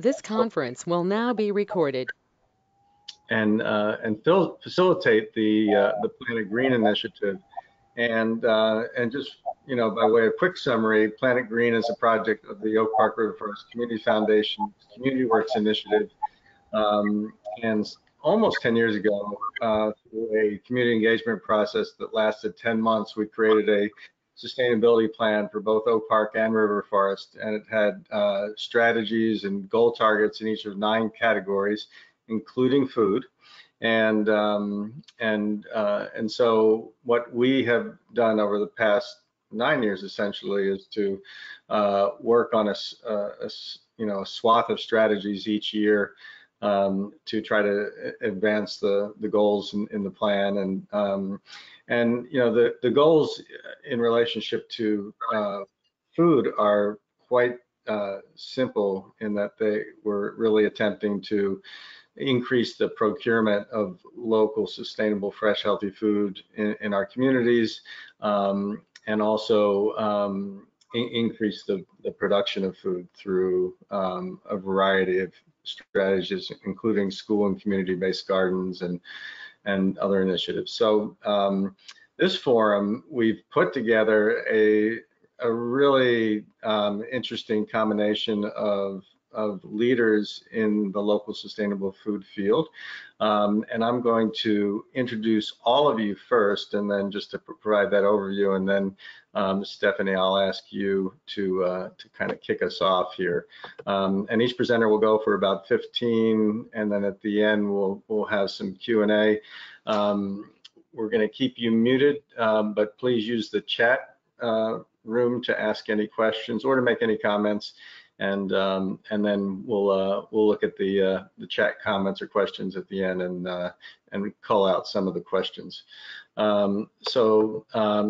This conference will now be recorded. And facilitate the PlanItGreen initiative. And just, by way of quick summary, PlanItGreen is a project of the Oak Park River Forest Community Foundation's Community Works initiative. And almost 10 years ago, through a community engagement process that lasted 10 months, we created a sustainability plan for both Oak Park and River Forest. And it had strategies and goal targets in each of 9 categories, including food. And so what we have done over the past 9 years essentially is to work on a swath of strategies each year to try to advance the goals in the plan. And the goals in relationship to food are quite simple in that they were really attempting to increase the procurement of local, sustainable, fresh, healthy food in our communities, and also increase the production of food through a variety of strategies, including school and community-based gardens and other initiatives. So this forum, we've put together a really interesting combination of leaders in the local sustainable food field. And I'm going to introduce all of you first, and then just to provide that overview, and then Stephanie, I'll ask you to kind of kick us off here. And each presenter will go for about 15, and then at the end we'll have some Q&A. We're going to keep you muted, but please use the chat room to ask any questions or to make any comments. And then we'll look at the chat comments or questions at the end and call out some of the questions. So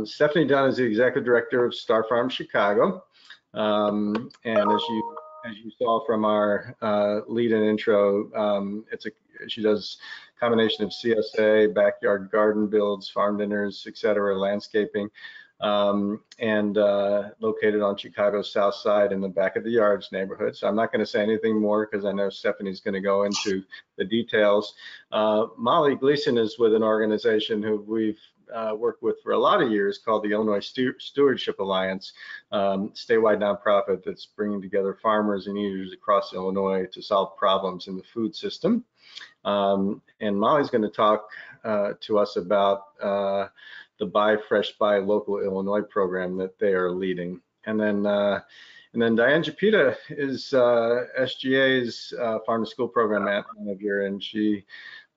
Stephanie Dunn is the Executive Director of Star Farm Chicago, and as you saw from our lead-in intro, she does a combination of CSA, backyard garden builds, farm dinners, etc., landscaping. And located on Chicago's south side in the back of the yards neighborhood. So I'm not going to say anything more because I know Stephanie's going to go into the details. Molly Gleason is with an organization who we've worked with for a lot of years called the Illinois Stewardship Alliance, statewide nonprofit that's bringing together farmers and eaters across Illinois to solve problems in the food system. And Molly's going to talk to us about the Buy Fresh, Buy Local Illinois program that they are leading. And then Diane Chapeta is SGA's Farm to School Program Manager, and she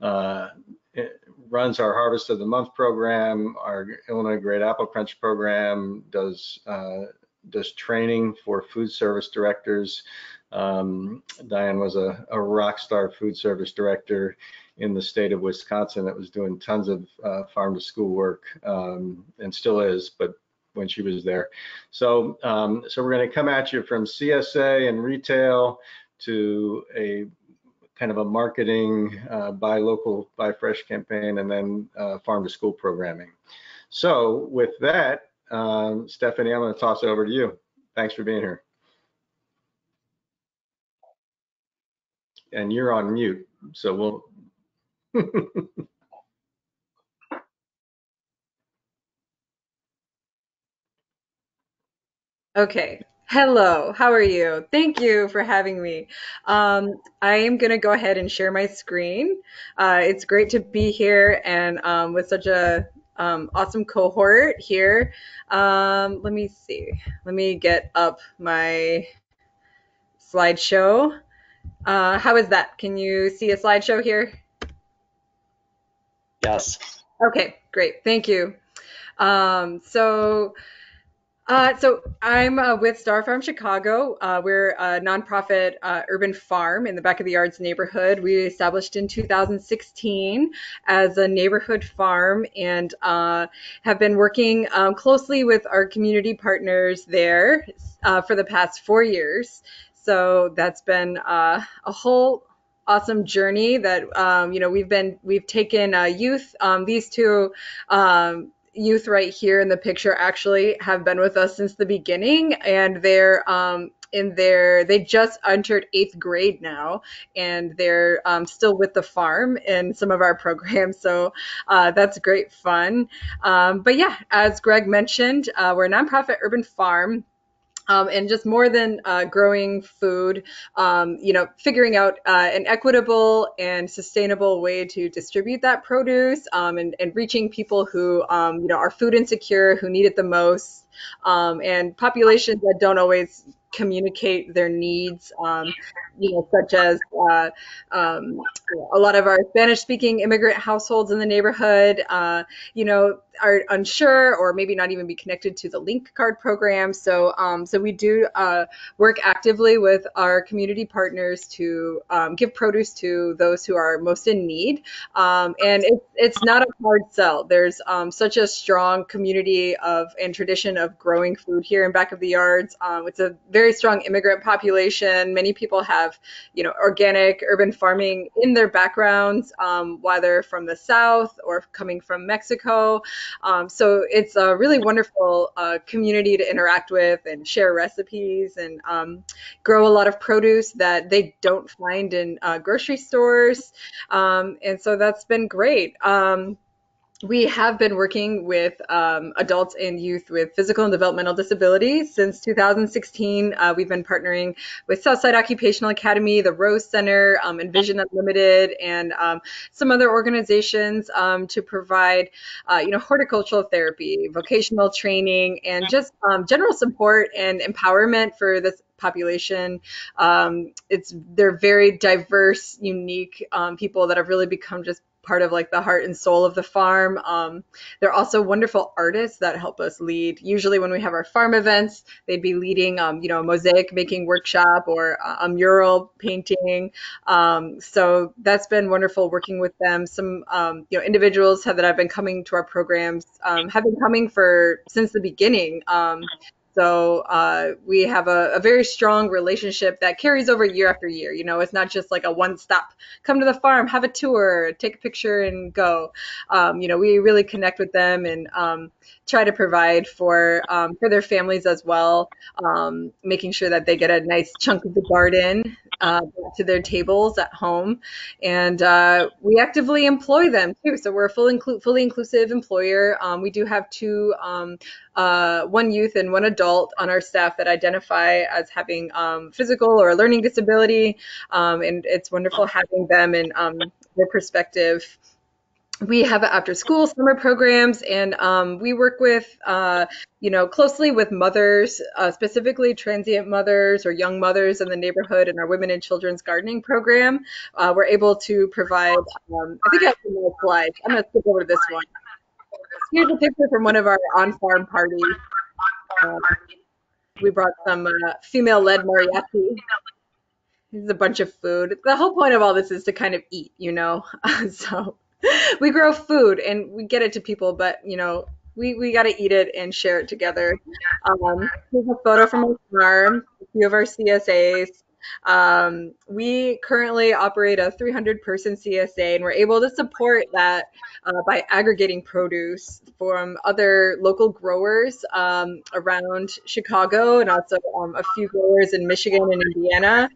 runs our Harvest of the Month program, our Illinois Great Apple Crunch program, does training for food service directors. Diane was a rock star food service director in the state of Wisconsin that was doing tons of farm to school work, and still is, but when she was there. So we're going to come at you from CSA and retail to a kind of a marketing, buy local, buy fresh campaign, and then farm to school programming. So with that, Stephanie, I'm going to toss it over to you. Thanks for being here. And you're on mute, so we'll. Okay. Hello, how are you? Thank you for having me. I am going to go ahead and share my screen. It's great to be here and with such a awesome cohort here. Let me see. Let me get up my slideshow. How is that? Can you see a slideshow here? Yes. Okay, great. Thank you. So I'm with Star Farm Chicago. We're a nonprofit urban farm in the back of the yards neighborhood. We established in 2016 as a neighborhood farm and have been working closely with our community partners there for the past 4 years. So that's been a whole awesome journey that we've taken youth. These two youth right here in the picture actually have been with us since the beginning, and they just entered 8th grade now, and they're still with the farm in some of our programs. So that's great fun. But yeah, as Greg mentioned, we're a nonprofit urban farm. And just more than growing food, figuring out an equitable and sustainable way to distribute that produce, and reaching people who, are food insecure, who need it the most, and populations that don't always communicate their needs, such as a lot of our Spanish-speaking immigrant households in the neighborhood, are unsure or maybe not even be connected to the Link Card program. So we do work actively with our community partners to give produce to those who are most in need. And it's not a hard sell. There's such a strong community and tradition of growing food here in Back of the Yards. It's a very strong immigrant population. Many people have, organic urban farming in their backgrounds, whether from the South or coming from Mexico. So it's a really wonderful community to interact with and share recipes and grow a lot of produce that they don't find in grocery stores. And so that's been great. We have been working with adults and youth with physical and developmental disabilities since 2016. We've been partnering with Southside Occupational Academy, the Rose Center, Envision Unlimited, and some other organizations to provide, horticultural therapy, vocational training, and just general support and empowerment for this population. They're very diverse, unique people that have really become just part of like the heart and soul of the farm. They're also wonderful artists that help us lead. Usually when we have our farm events, they'd be leading, a mosaic making workshop or a mural painting. So that's been wonderful working with them. Some, individuals that have been coming to our programs have been coming since the beginning. So we have a very strong relationship that carries over year after year. It's not just like a one-stop, come to the farm, have a tour, take a picture and go. We really connect with them and try to provide for their families as well, making sure that they get a nice chunk of the garden to their tables at home. And we actively employ them too. So we're a fully inclusive employer. We do have one youth and one adult on our staff that identify as having physical or learning disability. And it's wonderful having them and their perspective. We have after school summer programs, and we work with, closely with mothers, specifically transient mothers or young mothers in the neighborhood in our Women and Children's Gardening program. We're able to provide, I think I have some more slides. I'm going to skip over to this one. Here's a picture from one of our on-farm parties. We brought some female-led mariachi. This is a bunch of food. The whole point of all this is to kind of eat, So we grow food and we get it to people, but, we got to eat it and share it together. Here's a photo from our farm, a few of our CSAs. We currently operate a 300-person CSA, and we're able to support that by aggregating produce from other local growers around Chicago, and also a few growers in Michigan and Indiana.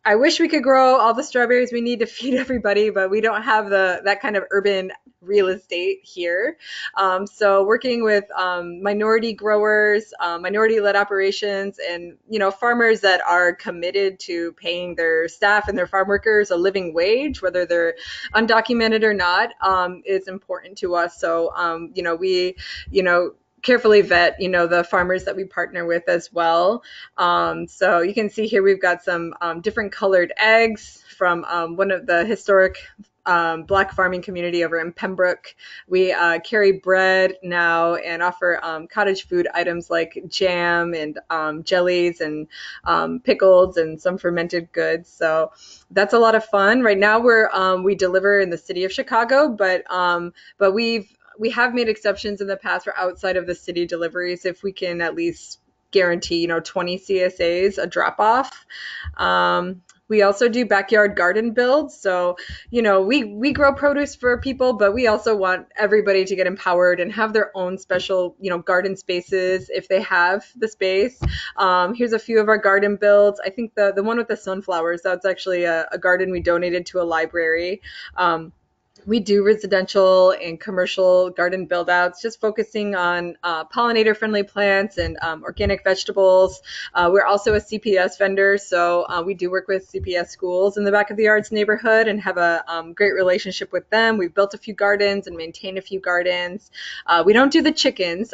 I wish we could grow all the strawberries we need to feed everybody, but we don't have that kind of urban real estate here. So working with minority growers, minority-led operations, and farmers that are committed to paying their staff and their farm workers a living wage, whether they're undocumented or not, is important to us. So we carefully vet, the farmers that we partner with as well. So you can see here we've got some different colored eggs from one of the historic Black farming community over in Pembroke. We carry bread now and offer cottage food items like jam and jellies and pickles and some fermented goods. So that's a lot of fun. Right now we deliver in the city of Chicago, but we have made exceptions in the past for outside of the city deliveries if we can at least guarantee, 20 CSAs, a drop off. We also do backyard garden builds. So, we grow produce for people, but we also want everybody to get empowered and have their own special, garden spaces if they have the space. Here's a few of our garden builds. I think the one with the sunflowers, that's actually a garden we donated to a library. We do residential and commercial garden build outs, just focusing on pollinator friendly plants and organic vegetables. We're also a CPS vendor, so we do work with CPS schools in the back of the yards neighborhood and have a great relationship with them. We've built a few gardens and maintained a few gardens. We don't do the chickens.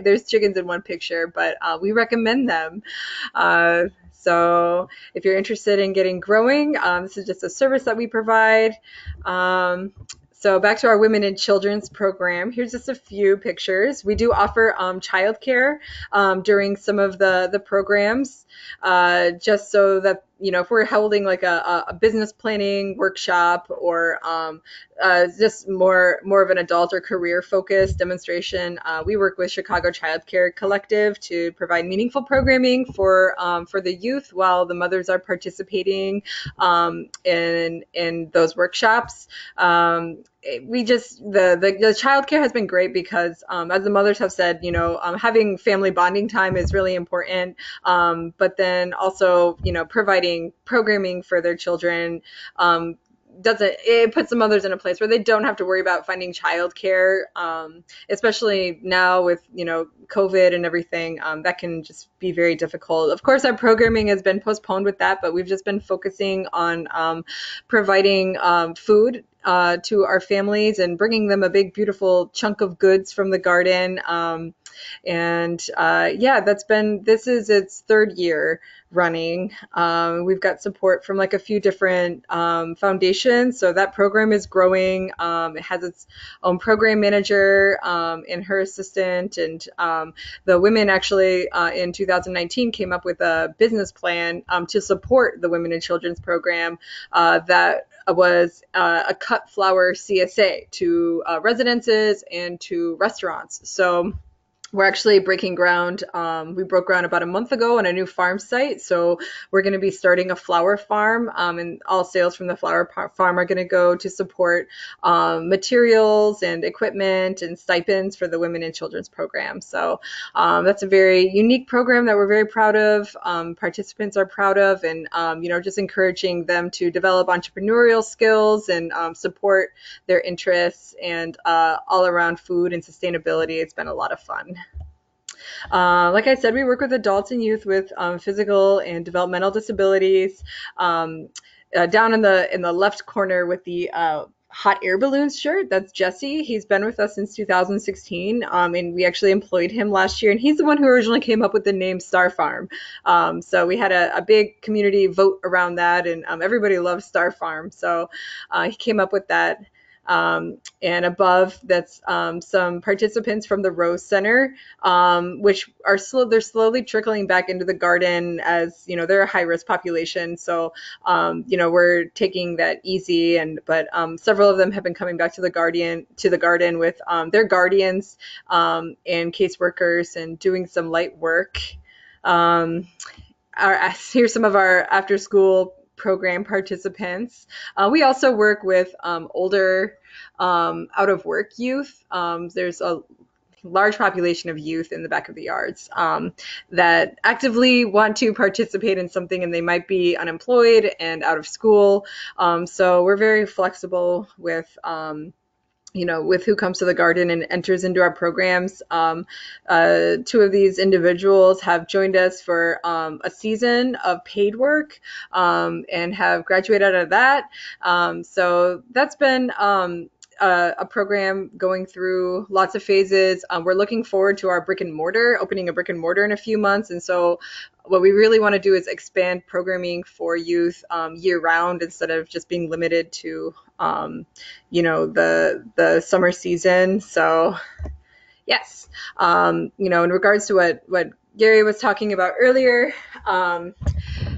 There's chickens in one picture, but we recommend them. So if you're interested in getting growing, this is just a service that we provide. So back to our Women and Children's program. Here's just a few pictures. We do offer childcare during some of the programs, just so that, if we're holding like a business planning workshop or just more of an adult or career focused demonstration, we work with Chicago Child Care Collective to provide meaningful programming for the youth while the mothers are participating in those workshops. The childcare has been great because, as the mothers have said, having family bonding time is really important. But then also, providing programming for their children it puts the mothers in a place where they don't have to worry about finding childcare, especially now with COVID and everything. That can just be very difficult. Of course, our programming has been postponed with that, but we've just been focusing on providing food to our families and bringing them a big, beautiful chunk of goods from the garden. This is its third year running. We've got support from like a few different foundations, so that program is growing. It has its own program manager and her assistant, and the women actually in 2019 came up with a business plan to support the Women and Children's program that was a cut flower CSA to residences and to restaurants. So we're actually breaking ground. We broke ground about a month ago on a new farm site. So we're going to be starting a flower farm, and all sales from the flower farm are going to go to support materials and equipment and stipends for the Women and Children's program. So that's a very unique program that we're very proud of. Participants are proud of, and just encouraging them to develop entrepreneurial skills and support their interests and all around food and sustainability. It's been a lot of fun. Like I said, we work with adults and youth with physical and developmental disabilities. Down in the left corner with the hot air balloons shirt, that's Jesse. He's been with us since 2016, and we actually employed him last year, and he's the one who originally came up with the name Star Farm. So we had a big community vote around that, and everybody loves Star Farm, so he came up with that. And above, that's some participants from the Rose Center, which are they're slowly trickling back into the garden as, they're a high-risk population. So, we're taking that easy, but several of them have been coming back to the garden with their guardians and caseworkers and doing some light work. Here's some of our after-school program participants. We also work with older out of work youth. There's a large population of youth in the back of the yards that actively want to participate in something, and they might be unemployed and out of school. So we're very flexible with with who comes to the garden and enters into our programs. Two of these individuals have joined us for a season of paid work and have graduated out of that. So that's been a program going through lots of phases. We're looking forward to our opening a brick and mortar in a few months. And so what we really want to do is expand programming for youth year round instead of just being limited to, the summer season. So yes, in regards to what Gary was talking about earlier,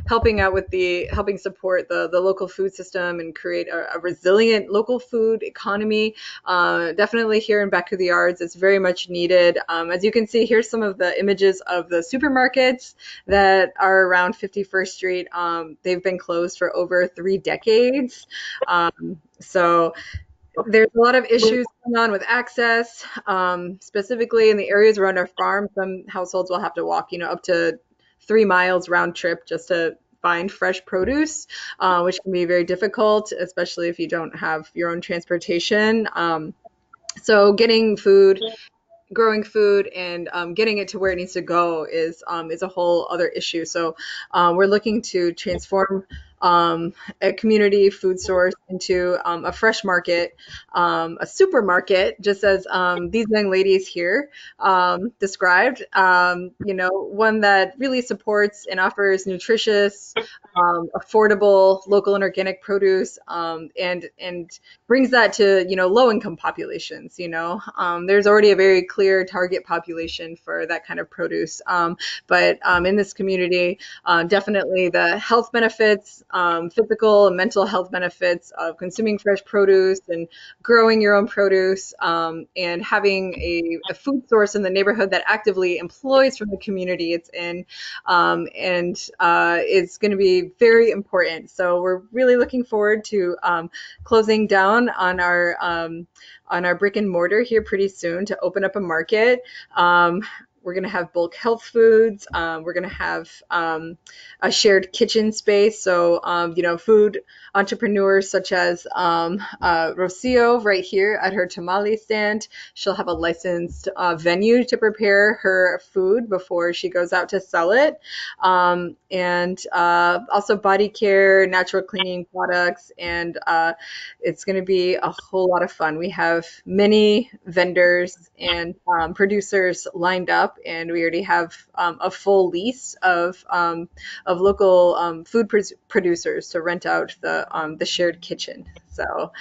helping support the local food system and create a resilient local food economy. Definitely here in Back of the Yards, it's very much needed. As you can see, here's some of the images of the supermarkets that are around 51st Street. They've been closed for over 3 decades. So there's a lot of issues going on with access, specifically in the areas around our farm. Some households will have to walk, up to 3 miles round trip just to find fresh produce, which can be very difficult, especially if you don't have your own transportation. So getting food, growing food, and getting it to where it needs to go is a whole other issue. So we're looking to transform a community food source into a fresh market, a supermarket, just as these young ladies here described. One that really supports and offers nutritious, affordable, local and organic produce, and brings that to low income populations. There's already a very clear target population for that kind of produce, but in this community, definitely the health benefits, physical and mental health benefits of consuming fresh produce and growing your own produce, and having a food source in the neighborhood that actively employs from the community it's in, and it's going to be very important. So we're really looking forward to closing down on our brick and mortar here pretty soon to open up a market. We're going to have bulk health foods. We're going to have a shared kitchen space. So, food entrepreneurs such as Rocio right here at her tamale stand. She'll have a licensed venue to prepare her food before she goes out to sell it. And also body care, natural cleaning products, and it's going to be a whole lot of fun. We have many vendors and producers lined up, and we already have a full lease of local food producers to rent out the shared kitchen. So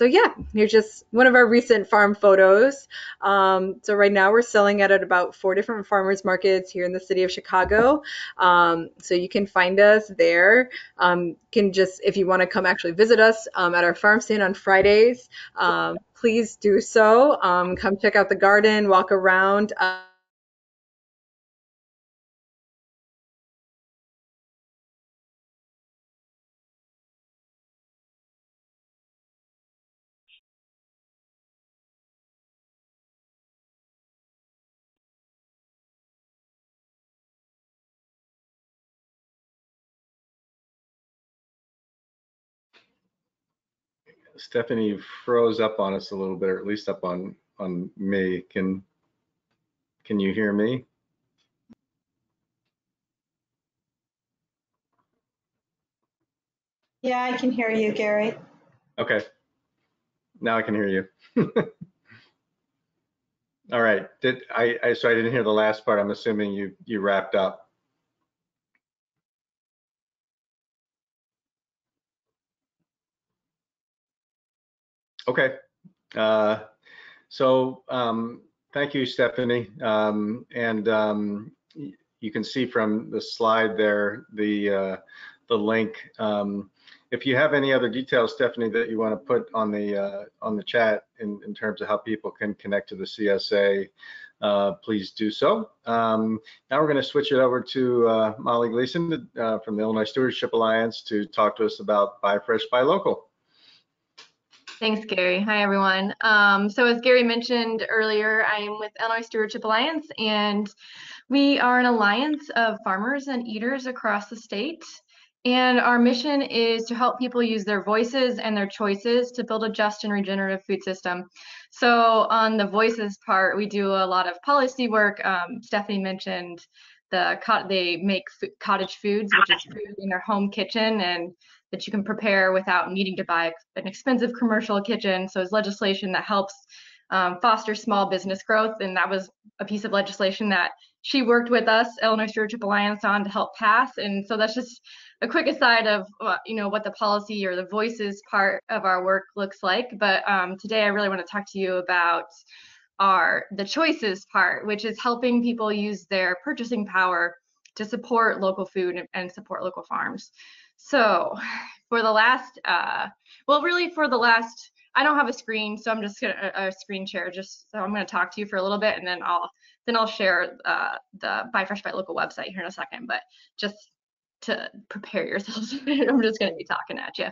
yeah, here's just one of our recent farm photos. So right now we're selling at about 4 different farmers markets here in the city of Chicago. So you can find us there. If you want to come actually visit us at our farm stand on Fridays, please do so. Come check out the garden, walk around. Stephanie froze up on us a little bit, or at least up on me. Can you hear me? Yeah, I can hear you, Gary. Okay, now I can hear you. All right. So I didn't hear the last part. I'm assuming you wrapped up. Okay. So thank you, Stephanie. And you can see from the slide there the link. If you have any other details, Stephanie, that you want to put on the chat in terms of how people can connect to the CSA, please do so. Now we're going to switch it over to Molly Gleason from the Illinois Stewardship Alliance to talk to us about Buy Fresh, Buy Local. Thanks, Gary. Hi, everyone. So as Gary mentioned earlier, I am with Illinois Stewardship Alliance, and we are an alliance of farmers and eaters across the state. And our mission is to help people use their voices and their choices to build a just and regenerative food system. So on the voices part, we do a lot of policy work. Stephanie mentioned they make cottage foods, which is food in their home kitchen and that you can prepare without needing to buy an expensive commercial kitchen. So it's legislation that helps foster small business growth. And that was a piece of legislation that she worked with us, Illinois Stewardship Alliance, on to help pass. And so that's just a quick aside of what the policy or the voices part of our work looks like. But today I really want to talk to you about are the choices part, which is helping people use their purchasing power to support local food and support local farms. So for the last, I don't have a screen, so I'm just gonna a screen share. Just so I'm gonna talk to you for a little bit, and then I'll share the Buy Fresh Buy Local website here in a second. But just to prepare yourselves, I'm just gonna be talking at you.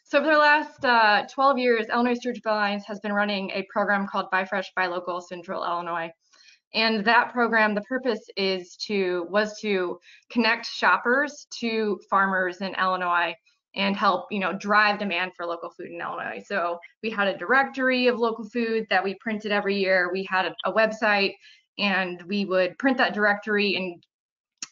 So for the last 12 years, Illinois Stewardship Alliance has been running a program called Buy Fresh Buy Local Central Illinois. And that program, the purpose was to connect shoppers to farmers in Illinois and help, drive demand for local food in Illinois. So we had a directory of local food that we printed every year. We had a website, and we would print that directory and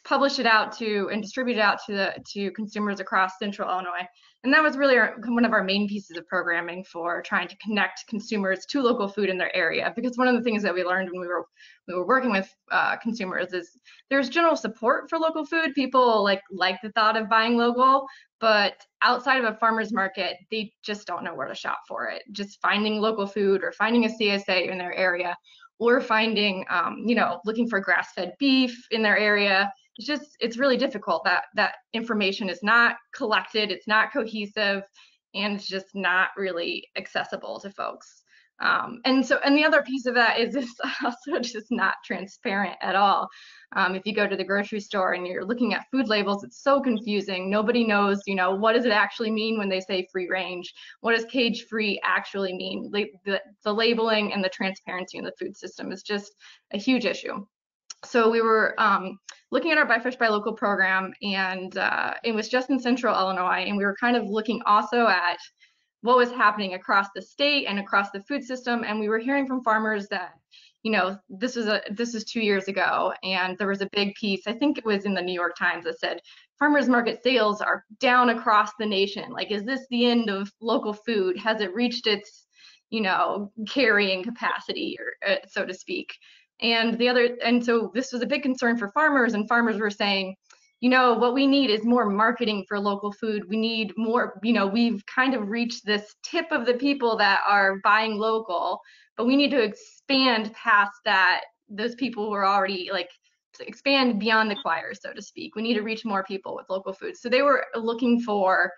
publish it out and distribute it out to consumers across central Illinois. And that was really one of our main pieces of programming for trying to connect consumers to local food in their area. Because one of the things that we learned when we were working with consumers is there's general support for local food. People like the thought of buying local, but outside of a farmer's market, they just don't know where to shop for it. Just finding local food or finding a CSA in their area, or finding, looking for grass-fed beef in their area. It's really difficult. That information is not collected, it's not cohesive, and it's just not really accessible to folks. And the other piece of that is it's also just not transparent at all. If you go to the grocery store and you're looking at food labels, it's so confusing. Nobody knows, what does it actually mean when they say free range? What does cage free actually mean? The labeling and the transparency in the food system is just a huge issue. So we were looking at our Buy Fresh Buy Local program, and it was just in central Illinois, and we were kind of looking also at what was happening across the state and across the food system. And we were hearing from farmers that, this is 2 years ago, and there was a big piece, I think it was in the New York Times, that said farmers market sales are down across the nation. Like, is this the end of local food? Has it reached its, carrying capacity, or so to speak? And so this was a big concern for farmers, and farmers were saying, what we need is more marketing for local food. We need more, we've kind of reached this tip of the people that are buying local, but we need to expand past that. Those people who are already expand beyond the choir, so to speak. We need to reach more people with local food. So they were looking for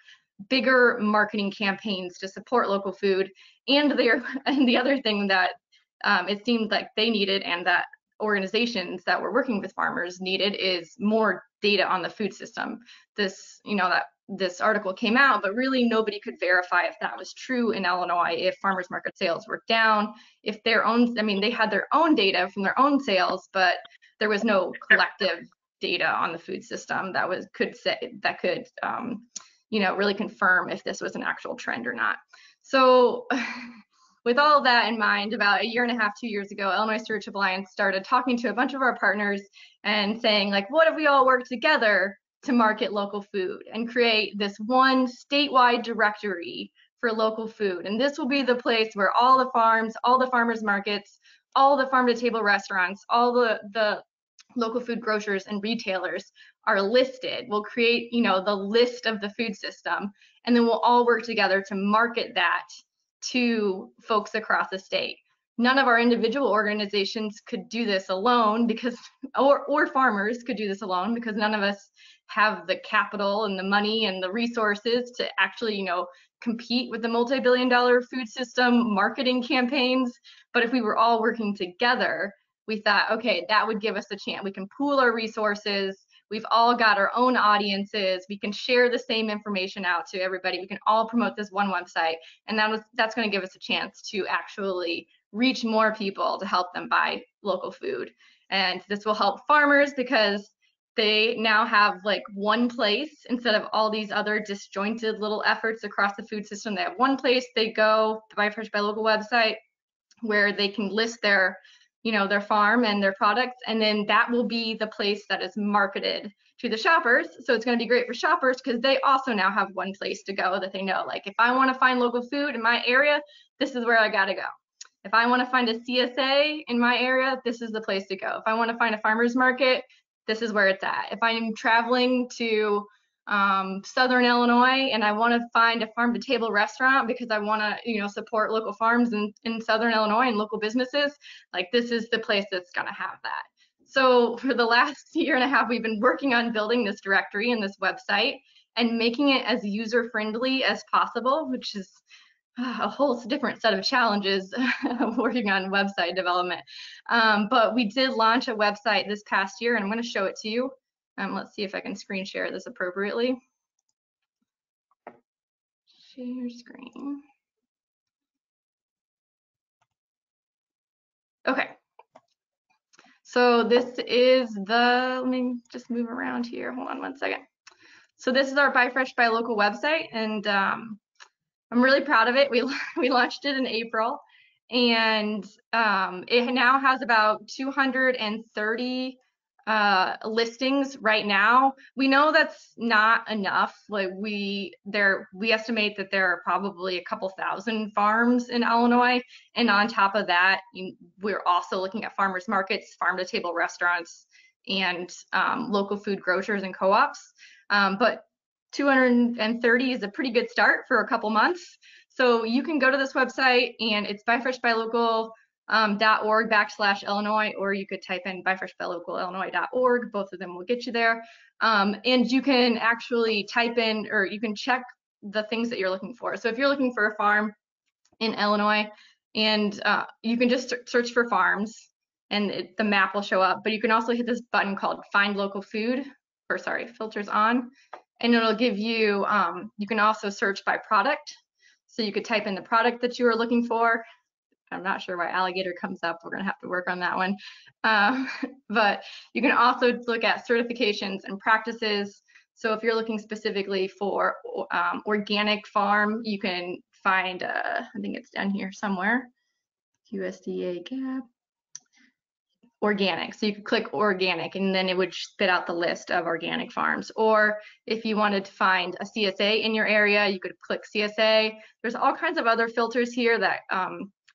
bigger marketing campaigns to support local food. And the other thing that it seemed like they needed, and that organizations that were working with farmers needed, is more data on the food system. This article came out, but really nobody could verify if that was true in Illinois, if farmers market sales were down, if they had their own data from their own sales, but there was no collective data on the food system that could really confirm if this was an actual trend or not. So with all of that in mind, about 1.5 years, 2 years ago, Illinois Stewardship Alliance started talking to a bunch of our partners and saying, what if we all work together to market local food and create this one statewide directory for local food? And this will be the place where all the farms, all the farmers markets, all the farm-to-table restaurants, all the local food grocers and retailers are listed. We'll create, the list of the food system, and then we'll all work together to market that to folks across the state. None of our individual organizations could do this alone, or farmers could do this alone, because none of us have the capital and the money and the resources to actually, compete with the multi-billion-dollar food system marketing campaigns. But if we were all working together, we thought, okay, that would give us a chance. We can pool our resources. We've all got our own audiences. We can share the same information out to everybody. We can all promote this one website, and that's going to give us a chance to actually reach more people to help them buy local food. And this will help farmers because they now have one place instead of all these other disjointed little efforts across the food system. They have one place they go, the Buy Fresh Buy Local website, where they can list their farm and their products, and then that will be the place that is marketed to the shoppers. So it's going to be great for shoppers because they also now have one place to go that they know, if I want to find local food in my area, this is where I got to go. If I want to find a CSA in my area, this is the place to go. If I want to find a farmer's market, this is where it's at. If I'm traveling to Southern Illinois and I want to find a farm to table restaurant because I want to, support local farms in Southern Illinois and local businesses, like this is the place that's going to have that. So for the last year and a half, we've been working on building this directory and this website and making it as user friendly as possible, which is a whole different set of challenges working on website development. But we did launch a website this past year and I'm going to show it to you. Let's see if I can screen share this appropriately. Share screen. Okay. So this is let me just move around here. Hold on one second. So this is our Buy Fresh, Buy Local website, and I'm really proud of it. We launched it in April, and it now has about 230 listings right now. We know that's not enough. Like we estimate that there are probably a couple thousand farms in Illinois, and on top of that, we're also looking at farmers markets, farm to table restaurants, and local food grocers and co-ops. But 230 is a pretty good start for a couple months. So you can go to this website and it's buyfreshbuylocal.org/Illinois, or you could type in buyfreshbuylocal.illinois.org. Both of them will get you there. And you can actually type in, or you can check the things that you're looking for. So if you're looking for a farm in Illinois, and you can just search for farms and the map will show up, but you can also hit this button called Find Local Food, or sorry, Filters On, and it'll give you, you can also search by product. So you could type in the product that you are looking for. I'm not sure why alligator comes up. We're gonna have to work on that one. But you can also look at certifications and practices. So if you're looking specifically for organic farm, you can find, I think it's down here somewhere, USDA GAP. Organic. So you could click organic and then it would spit out the list of organic farms. Or if you wanted to find a CSA in your area, you could click CSA. There's all kinds of other filters here that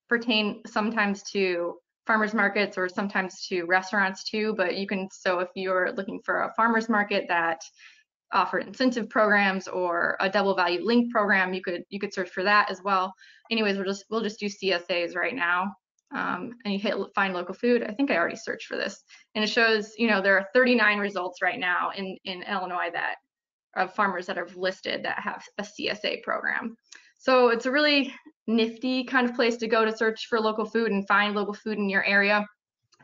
pertain sometimes to farmers markets or sometimes to restaurants too, but you can, so if you're looking for a farmers market that offer incentive programs or a double value link program, you could search for that as well. Anyways, we'll just do CSAs right now. And you hit find local food. I think I already searched for this, and it shows, there are 39 results right now in Illinois that of farmers that are listed that have a CSA program. So it's a really nifty kind of place to go to search for local food and find local food in your area.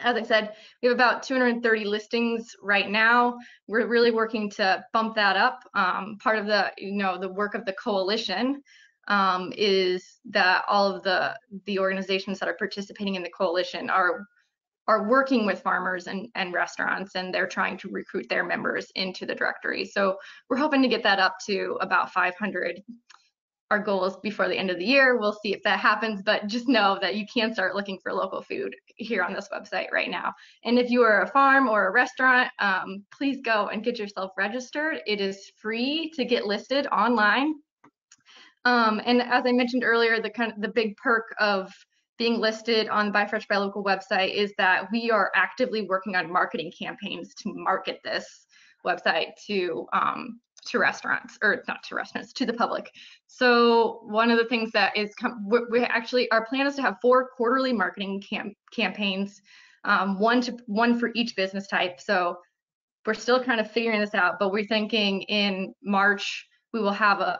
As I said, we have about 230 listings right now. We're really working to bump that up. Part of the, the work of the coalition is that all of the organizations that are participating in the coalition are working with farmers and restaurants, and they're trying to recruit their members into the directory. So we're hoping to get that up to about 500. Our goal is before the end of the year. We'll see if that happens, but just know that you can start looking for local food here on this website right now. And if you are a farm or a restaurant, please go and get yourself registered. It is free to get listed online. And as I mentioned earlier, the big perk of being listed on the Buy Fresh Buy Local website is that we are actively working on marketing campaigns to market this website to restaurants, or not to restaurants, to the public. So one of the things that is, we actually, our plan is to have 4 quarterly marketing campaigns, one for each business type. So we're still kind of figuring this out, but we're thinking in March, we will have a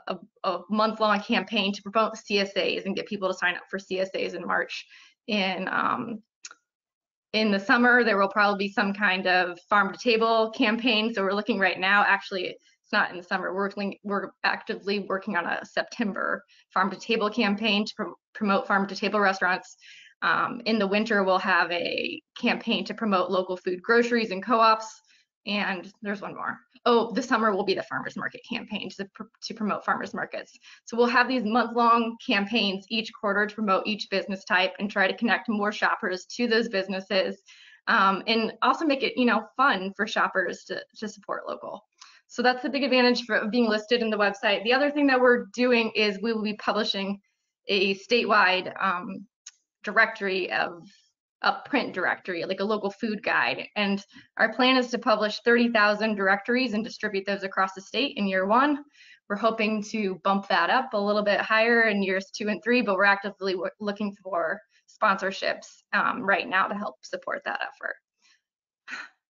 month-long campaign to promote CSAs and get people to sign up for CSAs in March. In the summer, there will probably be some kind of farm to table campaign. So we're looking right now, actually, it's not in the summer, we're actively working on a September farm to table campaign to promote farm to table restaurants. In the winter, we'll have a campaign to promote local food groceries and co-ops. And there's one more. Oh, the summer will be the farmers market campaign to promote farmers markets. So we'll have these month-long campaigns each quarter to promote each business type and try to connect more shoppers to those businesses, and also make it, fun for shoppers to support local. So that's the big advantage for being listed in the website. The other thing that we're doing is we will be publishing a statewide directory of print directory, like a local food guide. And our plan is to publish 30,000 directories and distribute those across the state in year 1. We're hoping to bump that up a little bit higher in years 2 and 3, but we're actively looking for sponsorships right now to help support that effort.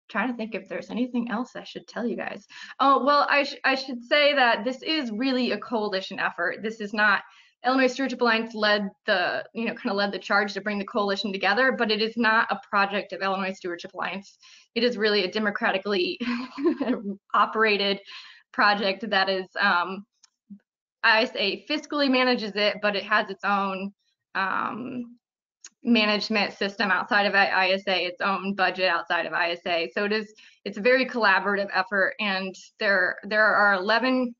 Trying to think if there's anything else I should tell you guys. Oh, well, I should say that this is really a coalition effort. This is not, Illinois Stewardship Alliance led the, kind of led the charge to bring the coalition together, but it is not a project of Illinois Stewardship Alliance. It is really a democratically operated project that is, ISA fiscally manages it, but it has its own management system outside of ISA, its own budget outside of ISA. So it's a very collaborative effort, and there are 11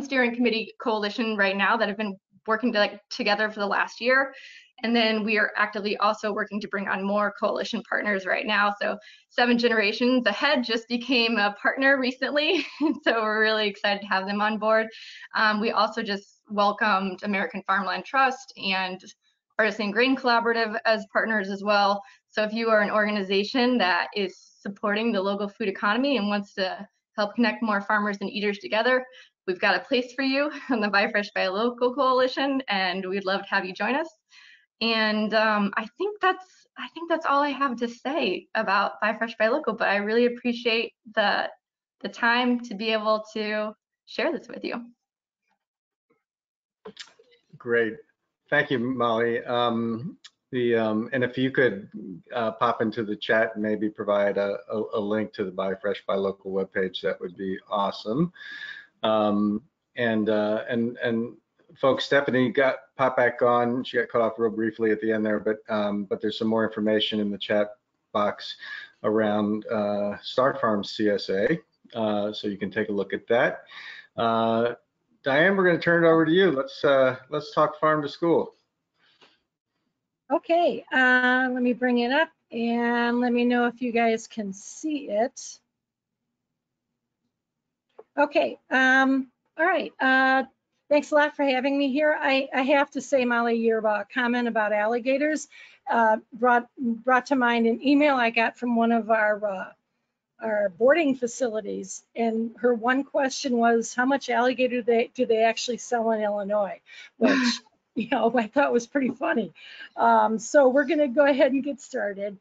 steering committee coalition right now that have been working together for the last year. And then we are actively also working to bring on more coalition partners right now. So 7 Generations Ahead just became a partner recently. So we're really excited to have them on board. We also just welcomed American Farmland Trust and Artisan Grain Collaborative as partners as well. So if you are an organization that is supporting the local food economy and wants to help connect more farmers and eaters together, we've got a place for you on the Buy Fresh Buy Local Coalition, and we'd love to have you join us. And I think that's all I have to say about Buy Fresh Buy Local, but I really appreciate the time to be able to share this with you. Great. Thank you, Molly. And if you could pop into the chat and maybe provide a link to the Buy Fresh Buy Local webpage, that would be awesome. And folks, Stephanie popped back on. She got cut off real briefly at the end there, but there's some more information in the chat box around Start Farms CSA, so you can take a look at that. Diane, we're going to turn it over to you. Let's talk farm to school. Okay, let me bring it up and let me know if you guys can see it. Okay, all right. Thanks a lot for having me here. I have to say, Molly, your comment about alligators brought to mind an email I got from one of our boarding facilities, and her one question was, how much alligator do they actually sell in Illinois? Which I thought was pretty funny. So we're going to go ahead and get started.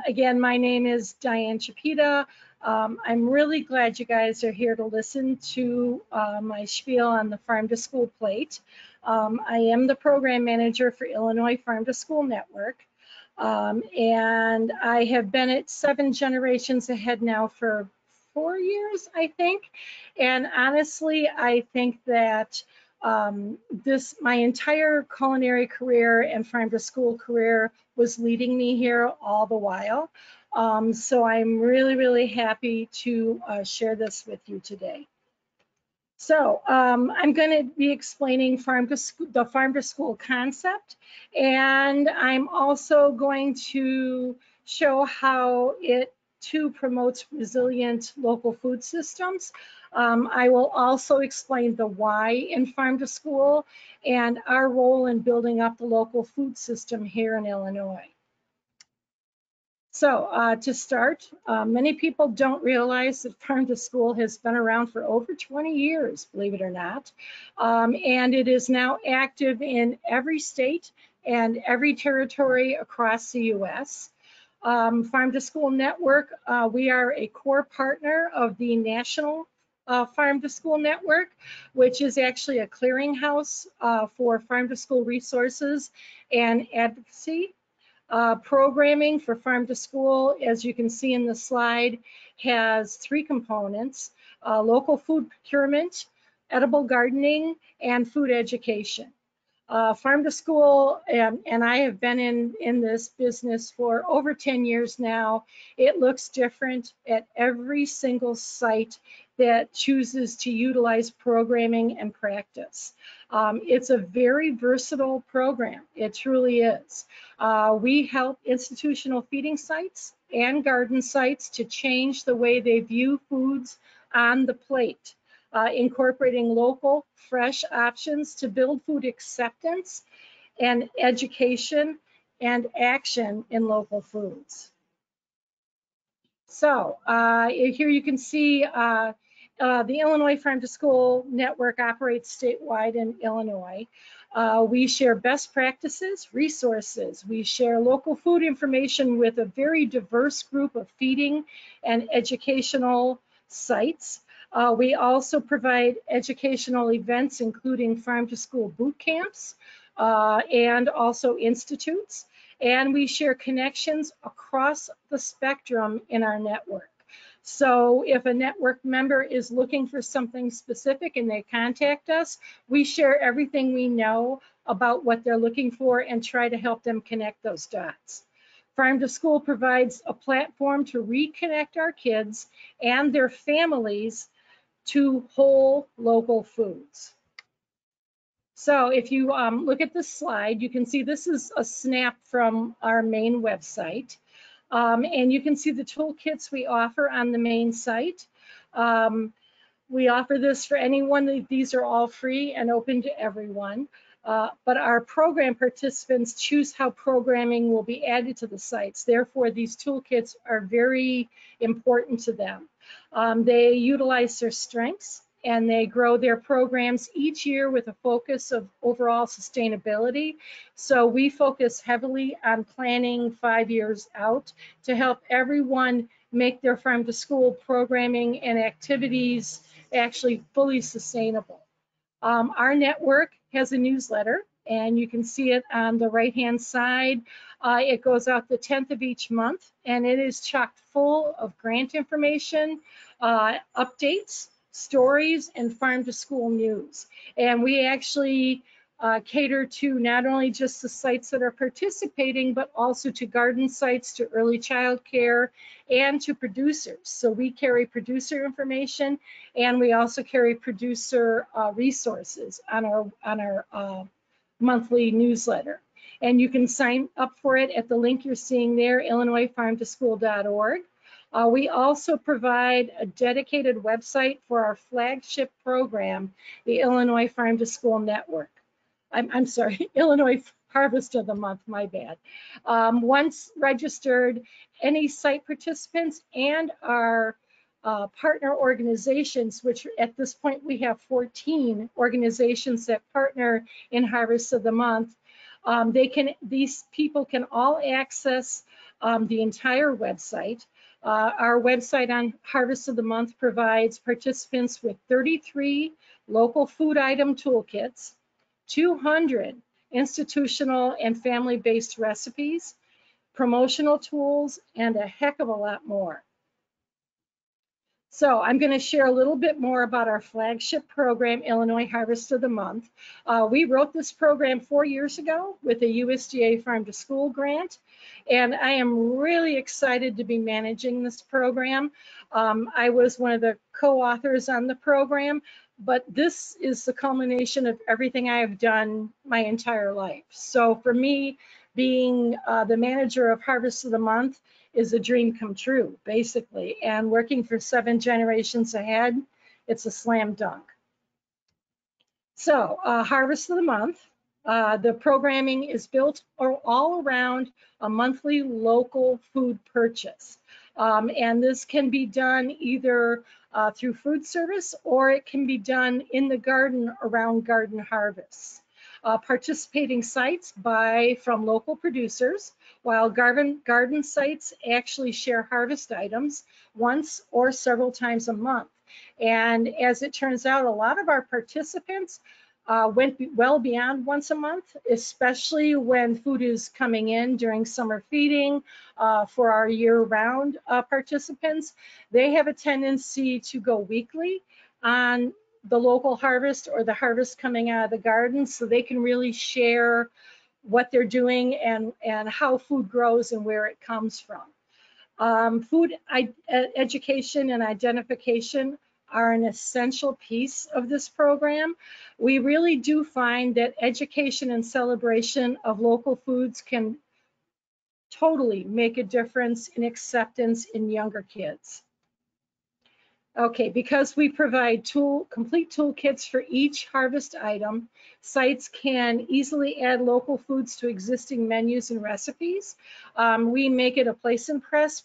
Again, my name is Diane Chapeta. I'm really glad you guys are here to listen to my spiel on the Farm to School plate. I am the program manager for Illinois Farm to School Network. And I have been at 7 Generations Ahead now for 4 years, I think. And honestly, I think that my entire culinary career and farm to school career was leading me here all the while. So I'm really, really happy to share this with you today. So I'm going to be explaining the farm to school concept, and I'm also going to show how it too promotes resilient local food systems. I will also explain the why in farm to school and our role in building up the local food system here in Illinois. So to start, many people don't realize that Farm to School has been around for over 20 years, believe it or not. And it is now active in every state and every territory across the US. Farm to School Network, we are a core partner of the National Farm to School Network, which is actually a clearinghouse for farm to school resources and advocacy. Programming for Farm to School, as you can see in the slide, has 3 components: local food procurement, edible gardening, and food education. Farm to School, and I have been in this business for over 10 years now. It looks different at every single site that chooses to utilize programming and practice. It's a very versatile program. It truly is. We help institutional feeding sites and garden sites to change the way they view foods on the plate, incorporating local, fresh options to build food acceptance and education and action in local foods. So here you can see the Illinois Farm to School Network operates statewide in Illinois. We share best practices, resources. We share local food information with a very diverse group of feeding and educational sites. We also provide educational events, including farm to school boot camps and also institutes. And we share connections across the spectrum in our network. So if a network member is looking for something specific and they contact us, we share everything we know about what they're looking for and try to help them connect those dots. Farm to School provides a platform to reconnect our kids and their families to whole local foods. So if you look at this slide, you can see this is a snap from our main website. And you can see the toolkits we offer on the main site. We offer this for anyone. These are all free and open to everyone. But our program participants choose how programming will be added to the sites. Therefore, these toolkits are very important to them. They utilize their strengths and they grow their programs each year with a focus of overall sustainability. So we focus heavily on planning 5 years out to help everyone make their farm to school programming and activities actually fully sustainable. Our network has a newsletter, and you can see it on the right-hand side. It goes out the 10th of each month, and it is chock full of grant information, updates, stories, and farm to school news. And we actually cater to not only just the sites that are participating, but also to garden sites, to early child care, and to producers. So we carry producer information, and we also carry producer resources on our monthly newsletter. And you can sign up for it at the link you're seeing there, illinoisfarmtoschool.org. We also provide a dedicated website for our flagship program, the Illinois Farm to School Network. I'm sorry, Illinois Harvest of the Month, my bad. Once registered, any site participants and our partner organizations, which at this point we have 14 organizations that partner in Harvest of the Month, these people can all access the entire website. Our website on Harvest of the Month provides participants with 33 local food item toolkits, 200 institutional and family-based recipes, promotional tools, and a heck of a lot more. So I'm going to share a little bit more about our flagship program, Illinois Harvest of the Month. We wrote this program 4 years ago with a USDA Farm to School grant, and I am really excited to be managing this program. I was one of the co-authors on the program, but this is the culmination of everything I have done my entire life. So for me, being the manager of Harvest of the Month is a dream come true, basically. And working for 7 generations ahead, it's a slam dunk. So Harvest of the Month, the programming is built all around a monthly local food purchase. And this can be done either through food service, or it can be done in the garden around garden harvests. Participating sites buy from local producers, while garden sites actually share harvest items once or several times a month. And as it turns out, a lot of our participants went well beyond once a month, especially when food is coming in during summer feeding for our year-round participants. They have a tendency to go weekly on the local harvest or the harvest coming out of the garden, so they can really share what they're doing and how food grows and where it comes from. Food education and identification are an essential piece of this program. We really do find that education and celebration of local foods can totally make a difference in acceptance in younger kids. Okay, because we provide complete toolkits for each harvest item, sites can easily add local foods to existing menus and recipes. We make it a place and press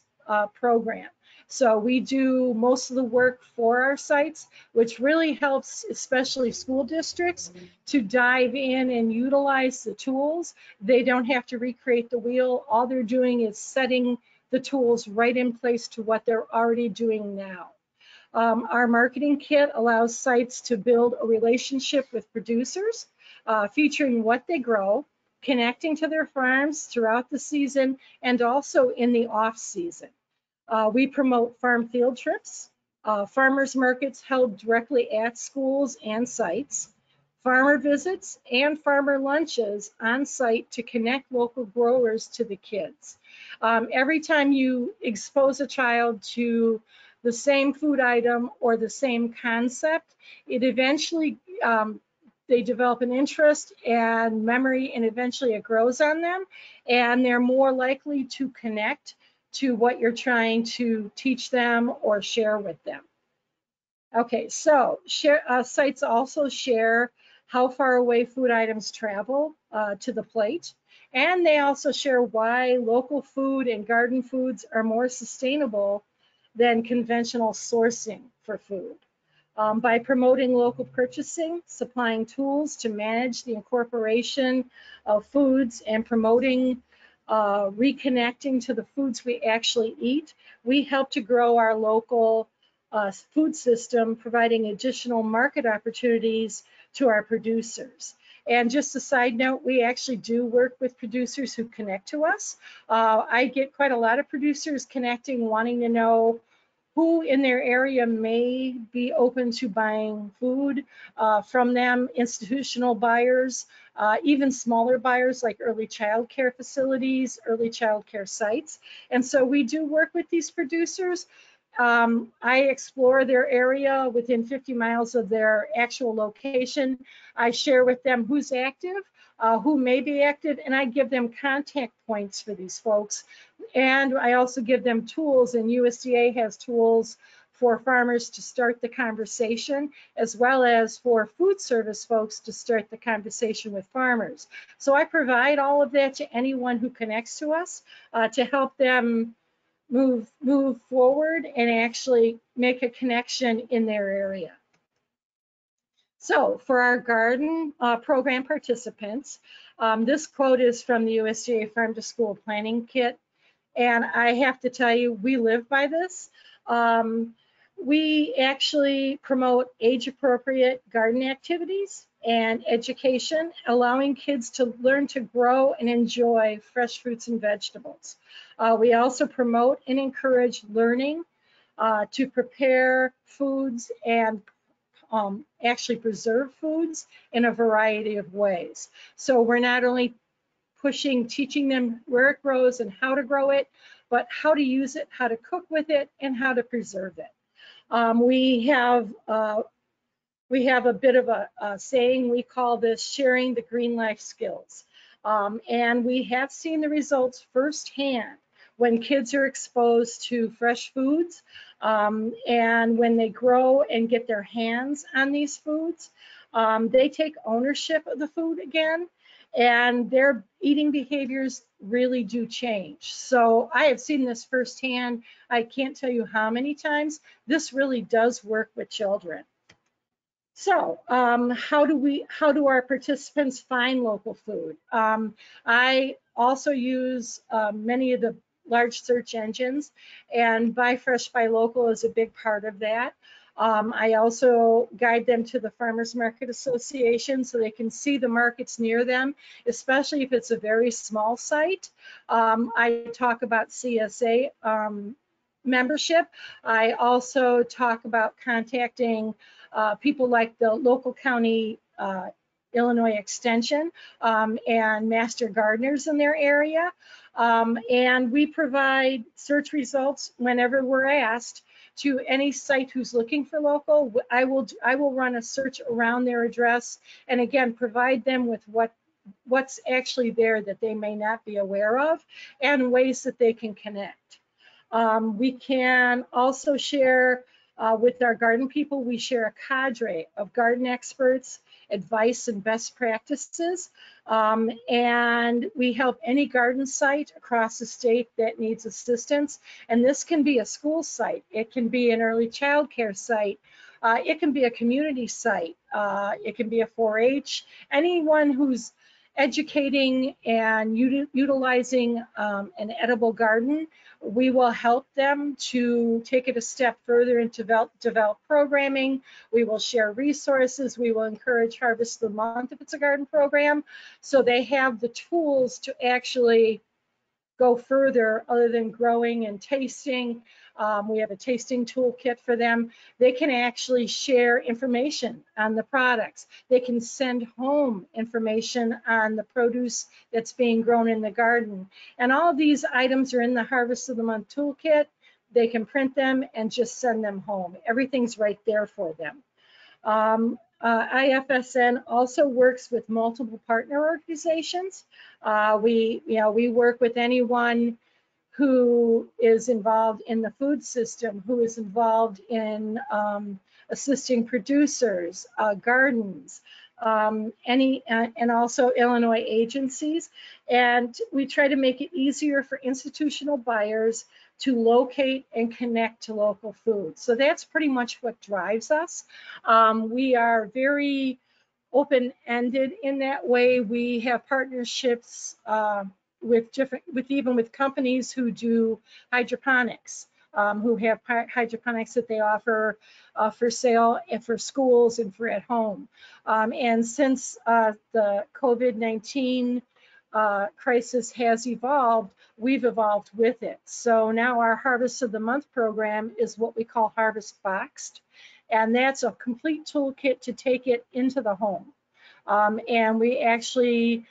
program. So we do most of the work for our sites, which really helps, especially school districts, to dive in and utilize the tools. They don't have to recreate the wheel. All they're doing is setting the tools right in place to what they're already doing now. Our marketing kit allows sites to build a relationship with producers, featuring what they grow, connecting to their farms throughout the season, and also in the off season. We promote farm field trips, farmers markets held directly at schools and sites, farmer visits, and farmer lunches on site to connect local growers to the kids. Every time you expose a child to the same food item or the same concept, it eventually, they develop an interest and memory, and eventually it grows on them, and they're more likely to connect to what you're trying to teach them or share with them. Okay, so sites also share how far away food items travel to the plate, and they also share why local food and garden foods are more sustainable than conventional sourcing for food. By promoting local purchasing, supplying tools to manage the incorporation of foods, and promoting reconnecting to the foods we actually eat, we help to grow our local food system, providing additional market opportunities to our producers. And just a side note, we actually do work with producers who connect to us. I get quite a lot of producers connecting, wanting to know who in their area may be open to buying food from them, institutional buyers, even smaller buyers like early child care facilities, early child care sites. And so we do work with these producers. I explore their area within 50 miles of their actual location. I share with them who's active, who may be active, and I give them contact points for these folks. And I also give them tools, and USDA has tools for farmers to start the conversation, as well as for food service folks to start the conversation with farmers. So I provide all of that to anyone who connects to us to help them move forward and actually make a connection in their area. So for our garden program participants, this quote is from the USDA Farm to School Planning Kit. And I have to tell you, we live by this. We actually promote age-appropriate garden activities and education, allowing kids to learn to grow and enjoy fresh fruits and vegetables. We also promote and encourage learning to prepare foods and actually preserve foods in a variety of ways. So we're not only teaching them where it grows and how to grow it, but how to use it, how to cook with it, and how to preserve it. We have a bit of a saying. We call this sharing the green life skills. And we have seen the results firsthand when kids are exposed to fresh foods, and when they grow and get their hands on these foods, they take ownership of the food again, and their eating behaviors really do change. So I have seen this firsthand. I can't tell you how many times. This really does work with children. So how do our participants find local food? I also use many of the large search engines, and Buy Fresh, Buy Local is a big part of that. I also guide them to the Farmers Market Association so they can see the markets near them, especially if it's a very small site. I talk about CSA membership. I also talk about contacting people like the local county Illinois Extension and master gardeners in their area. And we provide search results whenever we're asked to any site who's looking for local. I will run a search around their address, and again, provide them with what's actually there that they may not be aware of, and ways that they can connect. We can also share With our garden people, we share a cadre of garden experts, advice, and best practices. And we help any garden site across the state that needs assistance. And this can be a school site. It can be an early child care site. It can be a community site. It can be a 4-H. Anyone who's educating and utilizing an edible garden, we will help them to take it a step further and develop programming. We will share resources. We will encourage Harvest of the Month if it's a garden program, so they have the tools to actually go further other than growing and tasting. We have a tasting toolkit for them. They can actually share information on the products. They can send home information on the produce that's being grown in the garden. And all of these items are in the Harvest of the Month toolkit. They can print them and just send them home. Everything's right there for them. IFSN also works with multiple partner organizations. We work with anyone who is involved in the food system, who is involved in assisting producers, gardens, and also Illinois agencies. And we try to make it easier for institutional buyers to locate and connect to local food. So that's pretty much what drives us. We are very open-ended in that way. We have partnerships with companies who do hydroponics, who have hydroponics that they offer for sale and for schools and for at home. And since the COVID-19 crisis has evolved, we've evolved with it. So now our Harvest of the Month program is what we call Harvest Boxed. And that's a complete toolkit to take it into the home. And we actually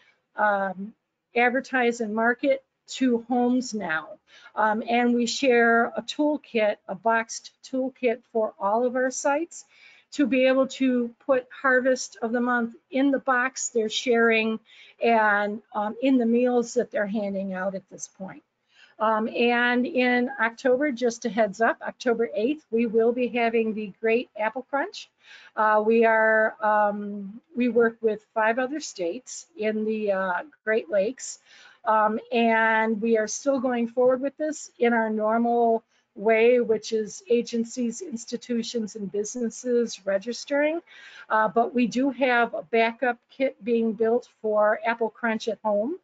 advertise and market to homes now. And we share a toolkit, a boxed toolkit for all of our sites to be able to put Harvest of the Month in the box they're sharing and in the meals that they're handing out at this point. And in October, just a heads up, October 8th, we will be having the Great Apple Crunch. We work with 5 other states in the Great Lakes, and we are still going forward with this in our normal way, which is agencies, institutions, and businesses registering. But we do have a backup kit being built for Apple Crunch at home.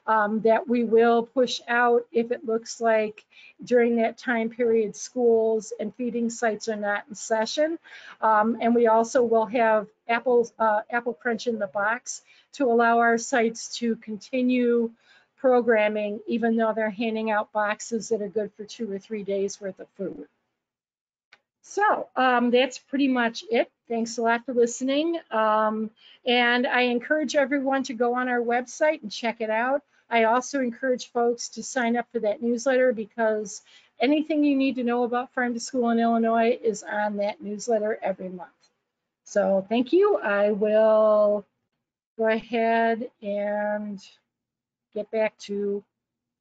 That we will push out if it looks like during that time period schools and feeding sites are not in session. And we also will have Apple Crunch in the box to allow our sites to continue programming even though they're handing out boxes that are good for 2 or 3 days worth of food. So that's pretty much it. Thanks a lot for listening. And I encourage everyone to go on our website and check it out. I also encourage folks to sign up for that newsletter because anything you need to know about Farm to School in Illinois is on that newsletter every month. So thank you. I will go ahead and get back to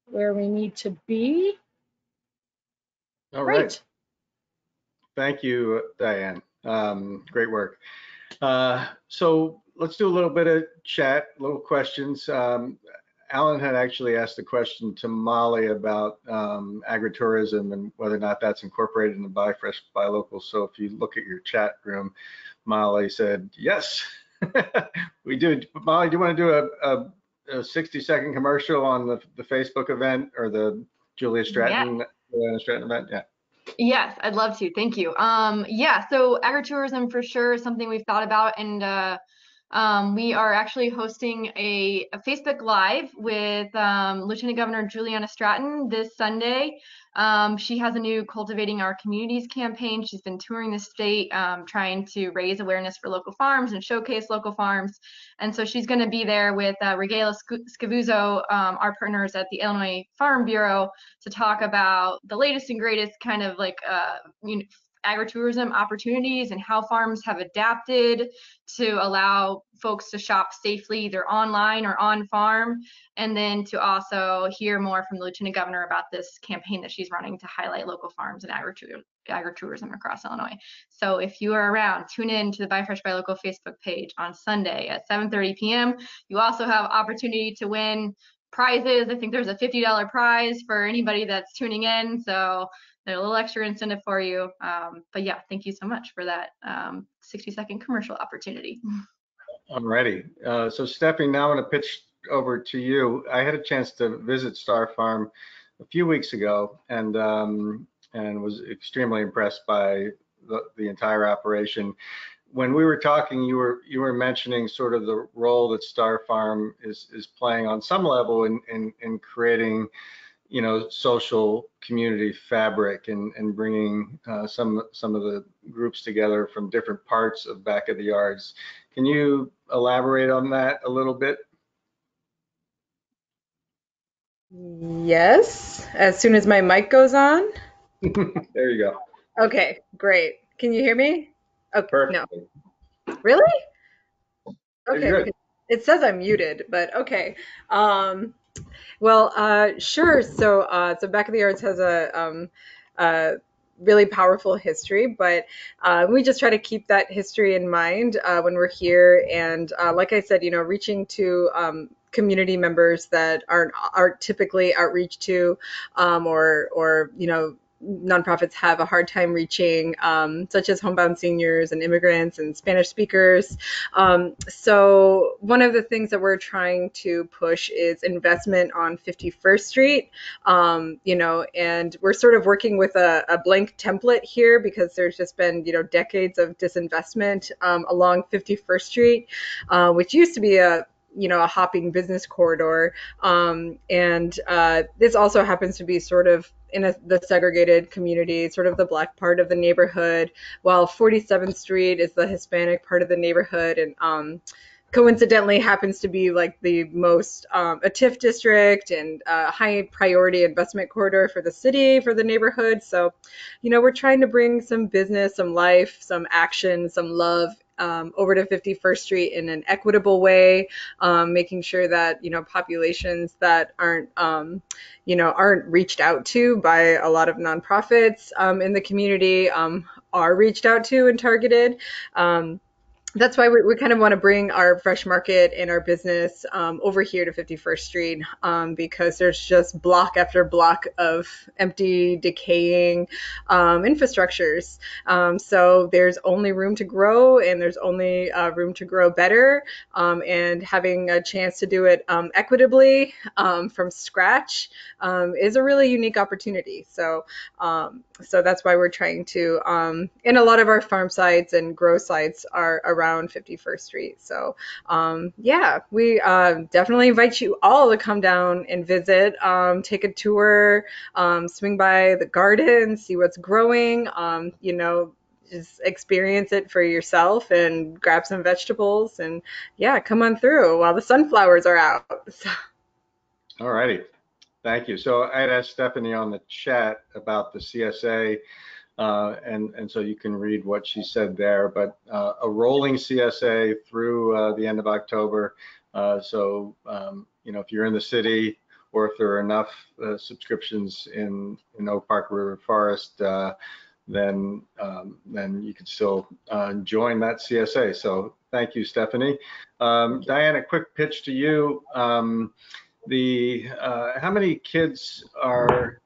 where we need to be. All right. Great. Thank you, Diane. Great work. So let's do a little bit of chat, little questions. Alan had actually asked a question to Molly about agritourism and whether or not that's incorporated in the Buy Fresh, Buy Local. So if you look at your chat room, Molly said, yes, we do. Molly, do you want to do a 60-second commercial on the Facebook event or the Julia Stratton event? Yeah. Yes, I'd love to. Thank you. Yeah, so agritourism for sure is something we've thought about, and we are actually hosting a Facebook Live with Lieutenant Governor Juliana Stratton this Sunday. She has a new Cultivating Our Communities campaign. She's been touring the state, trying to raise awareness for local farms and showcase local farms. And so she's going to be there with Regala Scavuzzo, our partners at the Illinois Farm Bureau, to talk about the latest and greatest kind of like agritourism opportunities and how farms have adapted to allow folks to shop safely either online or on farm, and then to also hear more from the Lieutenant Governor about this campaign that she's running to highlight local farms and agritourism across Illinois. So if you are around, tune in to the Buy Fresh Buy Local Facebook page on Sunday at 7:30 p.m. You also have opportunity to win prizes. I think there's a $50 prize for anybody that's tuning in. So there's a little extra incentive for you. But yeah, thank you so much for that 60-second commercial opportunity. I'm ready. So Stephanie, now I'm going to pitch over to you. I had a chance to visit Star Farm a few weeks ago and was extremely impressed by the entire operation. When we were talking, you were mentioning sort of the role that Star Farm is playing on some level in creating, you know, social community fabric and bringing some of the groups together from different parts of back of the yards. Can you elaborate on that a little bit? Yes, as soon as my mic goes on. There you go. Okay, great. Can you hear me? Okay, Perfect. no. Really? You're Okay, good. it says I'm muted, but okay. Well, sure. So Back of the Yards has a really powerful history, but we just try to keep that history in mind when we're here. And like I said, you know, reaching to community members that aren't typically outreach to, or you know, nonprofits have a hard time reaching, such as homebound seniors and immigrants and Spanish speakers. So one of the things that we're trying to push is investment on 51st Street, you know, and we're sort of working with a blank template here because there's just been, you know, decades of disinvestment along 51st Street, which used to be a hopping business corridor. And this also happens to be sort of in the segregated community, sort of the Black part of the neighborhood, while 47th Street is the Hispanic part of the neighborhood. And coincidentally happens to be like the most a TIF district and high priority investment corridor for the city, for the neighborhood. So, you know, we're trying to bring some business, some life, some action, some love over to 51st Street in an equitable way, making sure that, you know, populations that aren't reached out to by a lot of nonprofits in the community are reached out to and targeted. That's why we kind of want to bring our fresh market and our business over here to 51st Street because there's just block after block of empty, decaying infrastructures. So there's only room to grow, and there's only room to grow better, and having a chance to do it equitably from scratch is a really unique opportunity. So that's why we're trying to, and a lot of our farm sites and grow sites are around 51st Street. So yeah, we definitely invite you all to come down and visit, take a tour, swing by the garden, see what's growing, you know, just experience it for yourself and grab some vegetables, and yeah, come on through while the sunflowers are out. So. All righty. Thank you. So I had asked Stephanie on the chat about the CSA, and so you can read what she said there, but a rolling CSA through the end of October. So, you know, if you're in the city or if there are enough subscriptions in Oak Park River Forest, then you can still join that CSA. So thank you, Stephanie. Diane, a quick pitch to you. How many kids are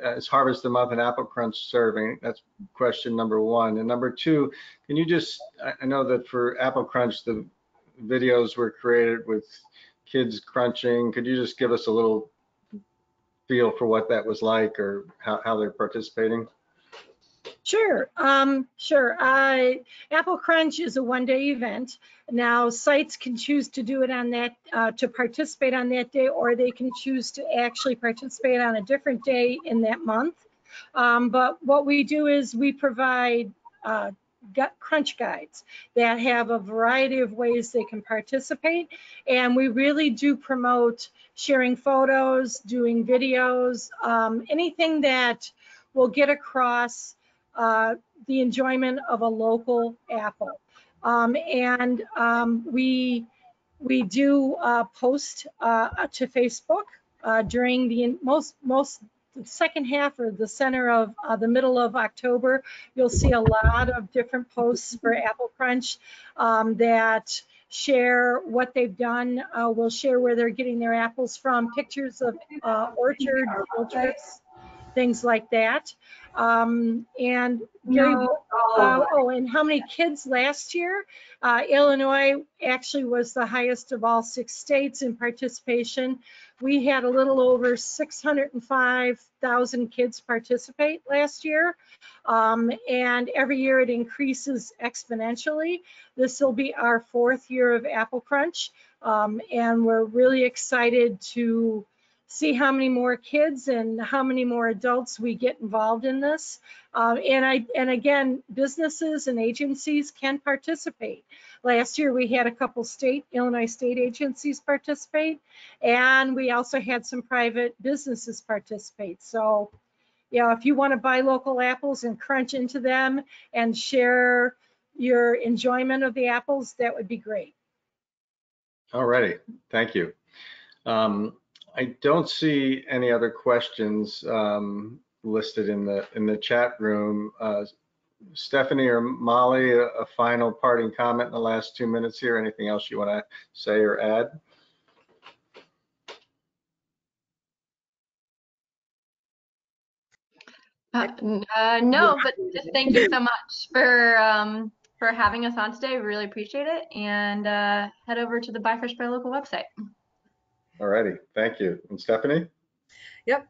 is Harvest the Month and Apple Crunch serving? That's question number one. And number two, can you just, I know that for Apple Crunch, the videos were created with kids crunching. Could you just give us a little feel for what that was like, or how they're participating? Sure. Sure. Apple Crunch is a one-day event. Now, sites can choose to do it on that, to participate on that day, or they can choose to actually participate on a different day in that month. But what we do is we provide crunch guides that have a variety of ways they can participate. And we really do promote sharing photos, doing videos, anything that will get across the enjoyment of a local apple. We do post to Facebook during the the second half or the center of the middle of October. You'll see a lot of different posts for Apple Crunch that share what they've done. We'll share where they're getting their apples from, pictures of orchard field trips, things like that. And Gary, and how many kids last year? Illinois actually was the highest of all 6 states in participation. We had a little over 605,000 kids participate last year. And every year it increases exponentially. This will be our 4th year of Apple Crunch. And we're really excited to see how many more kids and how many more adults we get involved in this. And again, businesses and agencies can participate. Last year we had a couple Illinois state agencies participate, and we also had some private businesses participate. So, if you want to buy local apples and crunch into them and share your enjoyment of the apples, that would be great. All righty, thank you. I don't see any other questions listed in the chat room. Stephanie or Molly, a final parting comment in the last 2 minutes here. Anything else you want to say or add? No, but just thank you so much for having us on today. We really appreciate it. And head over to the Buy Fresh Buy Local website. All righty, thank you. And Stephanie? Yep.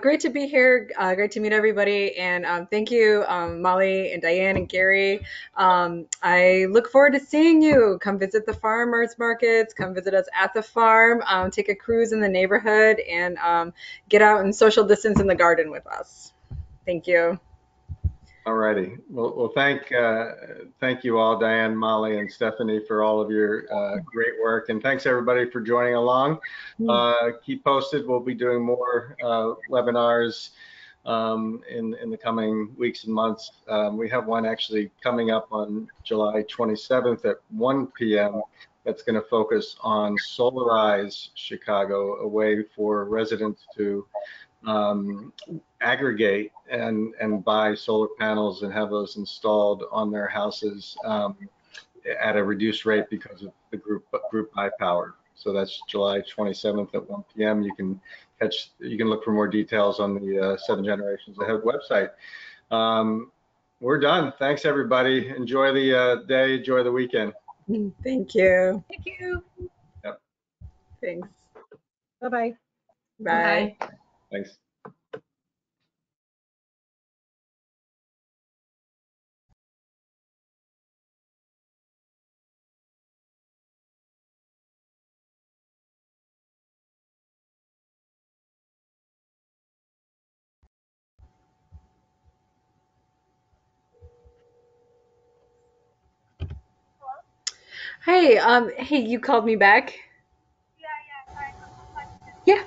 Great to be here. Great to meet everybody. And thank you, Molly and Diane and Gary. I look forward to seeing you. Come visit the farmers markets. Come visit us at the farm. Take a cruise in the neighborhood and get out and social distance in the garden with us. Thank you. All righty. Well, thank you all, Diane, Molly, and Stephanie, for all of your great work. And thanks, everybody, for joining along. Keep posted. We'll be doing more webinars in the coming weeks and months. We have one actually coming up on July 27th at 1 p.m. that's going to focus on Solarize Chicago, a way for residents to aggregate and buy solar panels and have those installed on their houses at a reduced rate because of the group buy power. So that's July 27th at 1 p.m. You can look for more details on the 7 Generations Ahead website. We're done. Thanks, everybody. Enjoy the day. Enjoy the weekend. Thank you. Thank you. Yep. Thanks. Bye-bye. Bye. Thanks. Hey, hey, you called me back? Yeah.